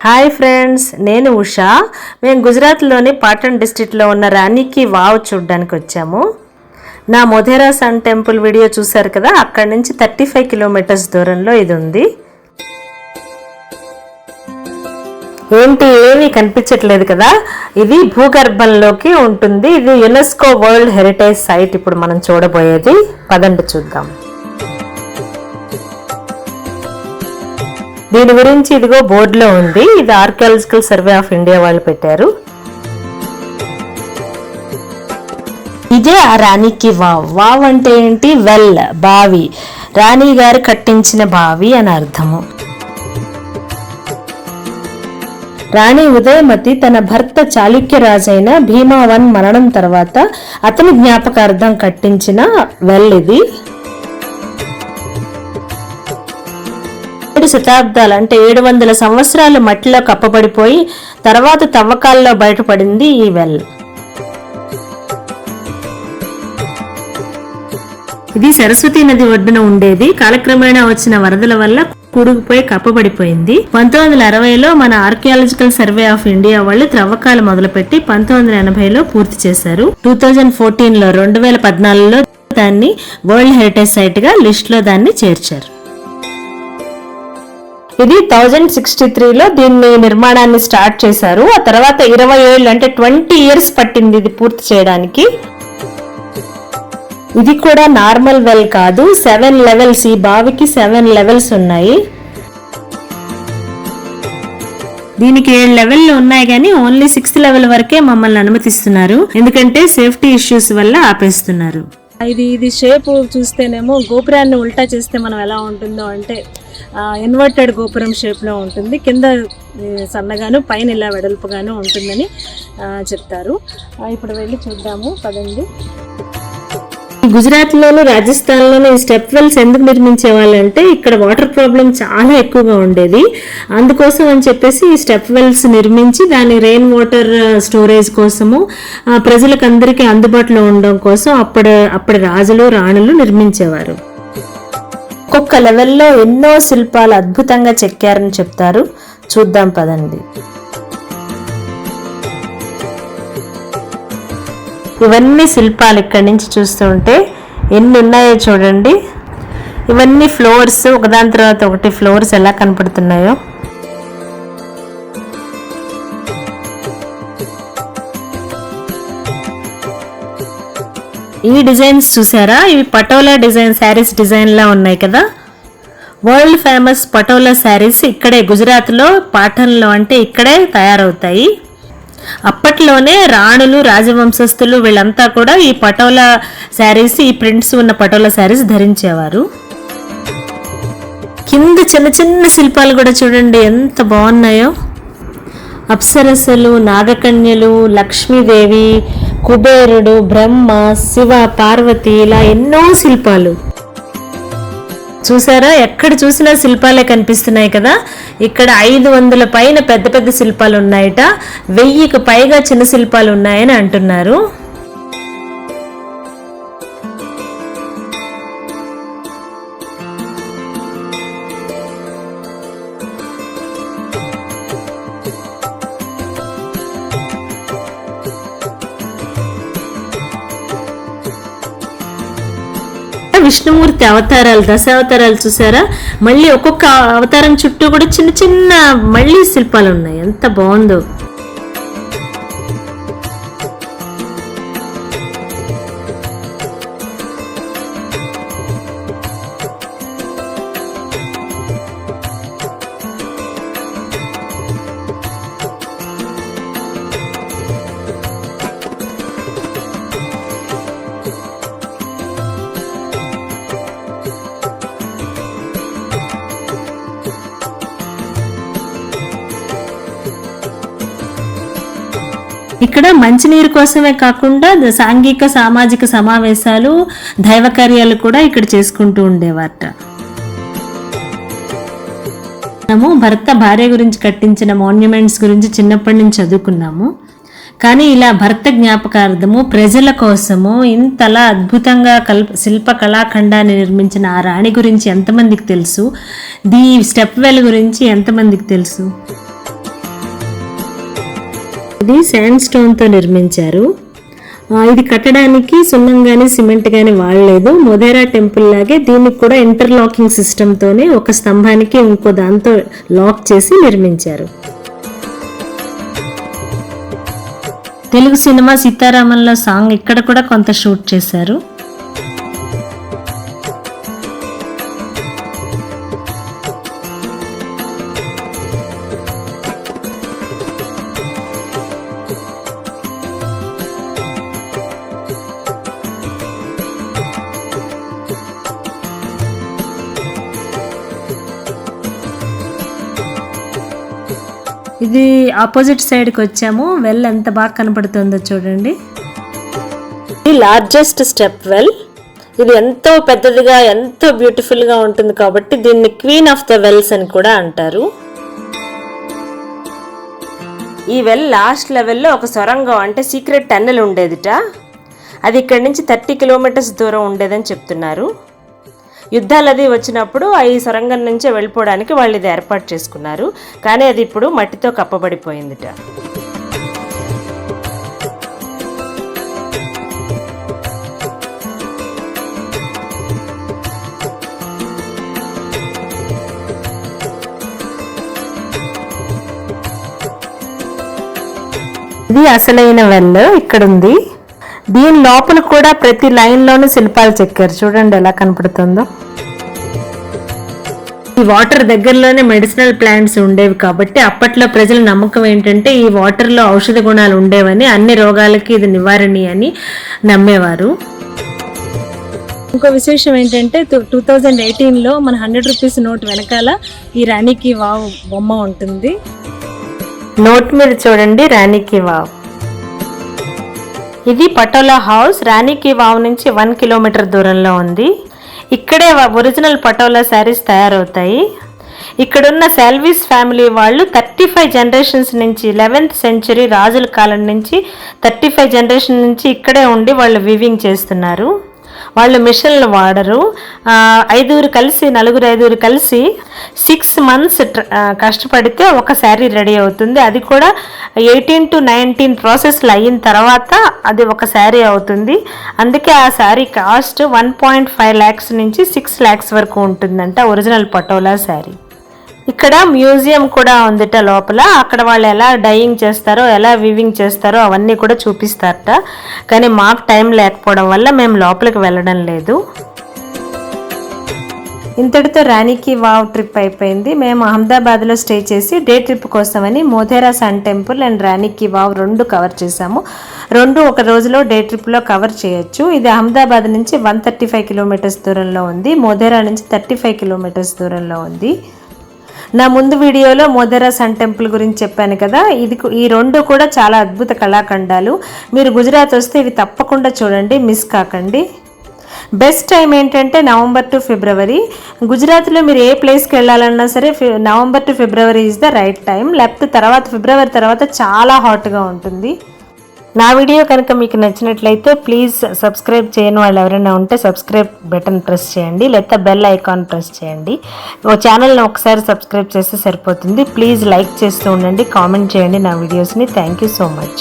Hi friends, నేను ఉషా. మేము గుజరాత్లోని పాటన్ డిస్ట్రిక్ట్లో ఉన్న రాణి కి వావ్ చూడడానికి వచ్చాము. నా మొధేరా సన్ టెంపుల్ వీడియో చూశారు కదా, అక్కడి నుంచి 35 కిలోమీటర్స్ దూరంలో ఇది ఉంది. ఏంటి ఏమీ కనిపించట్లేదు కదా, ఇది భూగర్భంలోకి ఉంటుంది. ఇది యునెస్కో వరల్డ్ హెరిటేజ్ సైట్. ఇప్పుడు మనం చూడబోయేది, పదండి చూద్దాం. దీని గురించి ఇదిగో బోర్డులో ఉంది. ఇది ఆర్కియాలజికల్ సర్వే ఆఫ్ ఇండియా వాళ్ళు పెట్టారు. ఇదే ఆ రాణికి వావ్. వావ్ అంటే ఏంటి? వెల్, బావి. రాణి గారు కట్టించిన బావి అని అర్థము. రాణి ఉదయమతి తన భర్త చాళుక్య రాజైన భీమావన్ మరణం తర్వాత అతని జ్ఞాపకార్థం కట్టించిన వెల్ ఇది. 7 శతాబ్దాలు అంటే 700 సంవత్సరాలు మట్టిలో కప్పబడిపోయి తర్వాత తవ్వకాల్లో బయటపడింది ఈ వెల్. ఇది సరస్వతి నది ఒడ్డున ఉండేది. కాలక్రమేణా వచ్చిన వరదల వల్ల కూడుకుపోయి కప్పబడిపోయింది. 1960లో మన ఆర్కియాలజికల్ సర్వే ఆఫ్ ఇండియా వాళ్ళు త్రవ్వకాలు మొదలుపెట్టి 1980లో పూర్తి చేశారు. 2014లో 2014లో దాన్ని వరల్డ్ హెరిటేజ్ సైట్ గా లిస్ట్ లో దాన్ని చేర్చారు. ఇది 1063లో దీన్ని నిర్మాణాన్ని స్టార్ట్ చేశారు. ఆ తర్వాత 20 ఏళ్ళు అంటే 20 ఇయర్స్ పట్టింది ఇది పూర్తి చేయడానికి. ఇది కూడా నార్మల్ వెల్ కాదు, 7 లెవెల్స్. ఈ బావికి 7 లెవెల్స్ ఉన్నాయి. దీనికి 7 లెవెల్లు ఉన్నాయి కానీ ఓన్లీ 6th లెవెల్ వరకే మమ్మల్ని అనుమతిస్తున్నారు. ఎందుకంటే సేఫ్టీ ఇష్యూస్ వల్ల ఆపేస్తున్నారు. ఇది షేప్ చూస్తేనేమో గోపురాన్ని ఉల్టా చేస్తే మనం ఎలా ఉంటుందో అంటే ఇన్వర్టెడ్ గోపురం షేప్లో ఉంటుంది. కింద సన్నగాను పైన ఇలా వెడల్పుగాను ఉంటుందని చెప్తారు. ఇప్పుడు వెళ్ళి చూద్దాము, పదండి. గుజరాత్లోను రాజస్థాన్లోను ఈ స్టెప్ వెల్స్ ఎందుకు నిర్మించే వాళ్ళంటే ఇక్కడ వాటర్ ప్రాబ్లం చాలా ఎక్కువగా ఉండేది. అందుకోసం అని చెప్పేసి ఈ స్టెప్ వెల్స్ నిర్మించి దాని రెయిన్ వాటర్ స్టోరేజ్ కోసము ప్రజలకు అందరికీ అందుబాటులో ఉండడం కోసం అప్పటి రాజులు రాణులు నిర్మించేవారు. ఒక్కొక్క లెవెల్లో ఎన్నో శిల్పాలు అద్భుతంగా చెక్కారని చెప్తారు. చూద్దాం పదండి. ఇవన్నీ శిల్పాలు ఇక్కడి నుంచి చూస్తుంటే ఎన్ని ఉన్నాయో చూడండి. ఇవన్నీ ఫ్లోర్స్, ఒకదాని తర్వాత ఒకటి ఫ్లోర్స్ ఎలా కనపడుతున్నాయో. ఈ డిజైన్స్ చూసారా? ఇవి పటోలా డిజైన్, శారీస్ డిజైన్ లా ఉన్నాయి కదా. వరల్డ్ ఫేమస్ పటోలా శారీస్ ఇక్కడే గుజరాత్లో పాఠన్లో అంటే ఇక్కడే తయారవుతాయి. అప్పట్లోనే రాణులు, రాజవంశస్థులు వీళ్ళంతా కూడా ఈ పటోలా శారీస్, ఈ ప్రింట్స్ ఉన్న పటోలా శారీస్ ధరించేవారు. కింద చిన్న చిన్న శిల్పాలు కూడా చూడండి ఎంత బాగున్నాయో. అప్సరసలు, నాగకన్యలు, లక్ష్మీదేవి, కుబేరుడు, బ్రహ్మ, శివ, పార్వతి, ఇలా ఎన్నో శిల్పాలు చూసారా? ఎక్కడ చూసినా శిల్పాలే కనిపిస్తున్నాయి కదా. ఇక్కడ 500 పైన పెద్ద పెద్ద శిల్పాలు ఉన్నాయట, 1000కు పైగా చిన్న శిల్పాలు ఉన్నాయని అంటున్నారు. విష్ణుమూర్తి అవతారాలు, 10 అవతారాలు చూసారా? మళ్ళీ ఒక్కొక్క అవతారం చుట్టూ కూడా చిన్న చిన్న మళ్ళీ శిల్పాలు ఉన్నాయి. ఎంత బాగుందో. ఇక్కడ మంచినీరు కోసమే కాకుండా సాంఘిక సామాజిక సమావేశాలు, దైవ కార్యాలు కూడా ఇక్కడ చేసుకుంటూ ఉండేవారట. మనము భర్త భార్య గురించి కట్టించిన మాన్యుమెంట్స్ గురించి చిన్నప్పటి నుంచి చదువుకున్నాము. కానీ ఇలా భర్త జ్ఞాపకార్థము ప్రజల కోసము ఇంతలా అద్భుతంగా శిల్ప కళాఖండాన్ని నిర్మించిన ఆ రాణి గురించి ఎంతమందికి తెలుసు? ది స్టెప్ వెల్ గురించి ఎంతమందికి తెలుసు? ఇది శాండ్ స్టోన్తో నిర్మించారు. ఇది కట్టడానికి సున్నం కానీ సిమెంట్ కానీ వాడలేదు. మొధేరా టెంపుల్ లాగే దీనికి కూడా ఇంటర్లాకింగ్ సిస్టంతోనే ఒక స్తంభానికి ఇంకో దాంతో లాక్ చేసి నిర్మించారు. తెలుగు సినిమా సీతారామంలో సాంగ్ ఇక్కడ కూడా కొంత షూట్ చేశారు. ఇది ఆపోజిట్ సైడ్కి వచ్చాము. వెల్ ఎంత బాగా కనపడుతుందో చూడండి. ఇది లార్జెస్ట్ స్టెప్ వెల్. ఇది ఎంతో పెద్దదిగా ఎంతో బ్యూటిఫుల్గా ఉంటుంది కాబట్టి దీన్ని క్వీన్ ఆఫ్ ద వెల్స్ అని కూడా అంటారు. ఈ వెల్ లాస్ట్ లెవెల్లో ఒక సొరంగం అంటే సీక్రెట్ టన్నెల్ ఉండేదిట. అది ఇక్కడి నుంచి 30 కిలోమీటర్స్ దూరం ఉండేదని చెప్తున్నారు. యుద్ధాలు అది వచ్చినప్పుడు ఈ సొరంగం నుంచే వెళ్ళిపోవడానికి వాళ్ళు ఇది ఏర్పాటు చేసుకున్నారు. కానీ అది ఇప్పుడు మట్టితో కప్పబడిపోయిందిట. ఇది అసలైన వెల్ ఇక్కడ ఉంది. దీని లోపల కూడా ప్రతి లైన్లోనూ శిల్పాలు చెక్కారు. చూడండి ఎలా కనపడుతుందో. ఈ వాటర్ దగ్గరలోనే మెడిసినల్ ప్లాంట్స్ ఉండేవి కాబట్టి అప్పట్లో ప్రజల నమ్మకం ఏంటంటే ఈ వాటర్లో ఔషధ గుణాలు ఉండేవని, అన్ని రోగాలకి ఇది నివారణి అని నమ్మేవారు. ఇంకో విశేషం ఏంటంటే 2018లో మన 100 రూపీస్ నోట్ వెనకాల ఈ రాణికి వావ్ బొమ్మ ఉంటుంది. నోట్ మీద చూడండి రాణికి వావ్. ఇది పటోలా హౌస్. రాణికి వావ్ నుంచి 1 కిలోమీటర్ దూరంలో ఉంది. ఇక్కడే ఒరిజినల్ పటోలా శారీస్ తయారవుతాయి. ఇక్కడున్న సెల్వీస్ ఫ్యామిలీ వాళ్ళు 35 జనరేషన్స్ నుంచి 11th సెంచరీ రాజుల కాలం నుంచి 35 జనరేషన్ నుంచి ఇక్కడే ఉండి వాళ్ళు వీవింగ్ చేస్తున్నారు. వాళ్ళు మిషన్లు వాడరు. నలుగురు ఐదుగురు కలిసి 6 months కష్టపడితే ఒక శారీ రెడీ అవుతుంది. అది కూడా 18 to 19 ప్రాసెస్లు అయిన తర్వాత అది ఒక శారీ అవుతుంది. అందుకే ఆ శారీ కాస్ట్ 1.5 lakhs నుంచి 6 lakhs వరకు ఉంటుందంట ఒరిజినల్ పటోలా శారీ. ఇక్కడ మ్యూజియం కూడా ఉందిట లోపల. అక్కడ వాళ్ళు ఎలా డైయింగ్ చేస్తారో ఎలా వీవింగ్ చేస్తారో అవన్నీ కూడా చూపిస్తారట. కానీ మాకు టైం లేకపోవడం వల్ల మేము లోపలికి వెళ్ళడం లేదు. ఇంతటితో రాణికి వావ్ ట్రిప్ అయిపోయింది. మేము అహ్మదాబాద్లో స్టే చేసి డే ట్రిప్ కోసమని మొధేరా సన్ టెంపుల్ అండ్ రాణికి వావ్ 2 కవర్ చేసాము. 2 ఒక రోజులో డే ట్రిప్లో కవర్ చేయొచ్చు. ఇది అహ్మదాబాద్ నుంచి 135 కిలోమీటర్స్ దూరంలో ఉంది. మొధేరా నుంచి 35 కిలోమీటర్స్ దూరంలో ఉంది. నా ముందు వీడియోలో మొధేరా సన్ టెంపుల్ గురించి చెప్పాను కదా. ఈ 2 కూడా చాలా అద్భుత కళాఖండాలు. మీరు గుజరాత్ వస్తే ఇవి తప్పకుండా చూడండి, మిస్ కాకండి. బెస్ట్ టైం ఏంటంటే నవంబర్ టు ఫిబ్రవరి. గుజరాత్లో మీరు ఏ ప్లేస్కి వెళ్ళాలన్నా సరే November to February is the right time. లేకపోతే ఫిబ్రవరి తర్వాత చాలా హాట్గా ఉంటుంది. నా వీడియో కనుక మీకు నచ్చినట్లయితే ప్లీజ్ సబ్స్క్రైబ్ చేయని వాళ్ళు ఎవరైనా ఉంటే సబ్స్క్రైబ్ బటన్ ప్రెస్ చేయండి, లేకపోతే బెల్ ఐకాన్ ప్రెస్ చేయండి. ఓ ఛానల్ని ఒకసారి సబ్స్క్రైబ్ చేస్తే సరిపోతుంది. ప్లీజ్ లైక్ చేస్తూ ఉండండి, కామెంట్ చేయండి నా వీడియోస్ని. Thank you so much.